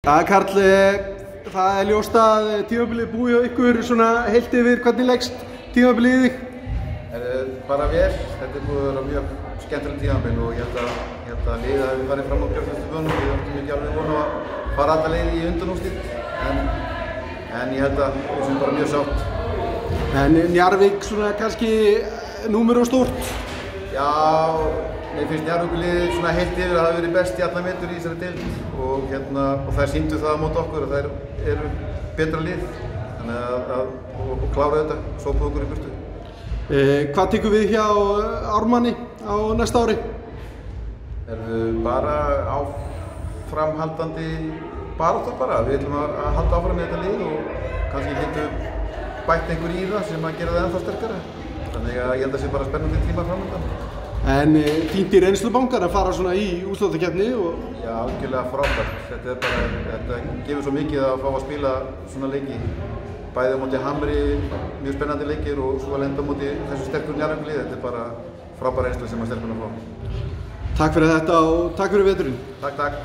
Ja, Karl, það ljóst að tímabilið búið á ykkur svona heilt yfir, hvernig leggst tímabilið í þig? Bara vel, þetta búið að vera mjög skemmtileg tímabil og ég held að liðið hafi farið fram á björnustu vönum. Við áttum ekki alveg vonu að fara alla leið í undanúrslit, en ég held að við sem bara mjög sátt. En Njarðvík svona kannski númer og stórt? Já, mér finnst Njarðvíkurliðið svona heilt yfir að hafa verið best í alla metur í þessari deild og þær sýndu það á móti okkur að þær eru betra lið þannig að klára þetta, sópa okkur í burtu. Hvað tekur við hjá Ármanni á næsta ári? Bara áframhaldandi baráttu bara. Við ætlum að halda áfram með þetta lið og kannski getum bætt einhver í það sem að gera það ennþá sterkara. Þannig að ég held að það sé bara spennandi tímar framöndan. En fínt í reynslubankar að fara svona í úrslitakeppni og... Já, algjörlega frábært. Þetta gefur svo mikið að fá að spila svona leiki. Bæði á móti Hamri, mjög spennandi leikir og svo að lenda á móti þessu sterkur Njarðvíkurlið. Þetta bara frábær reynsla sem að stelpunum fá. Takk fyrir þetta og takk fyrir veturinn. Takk.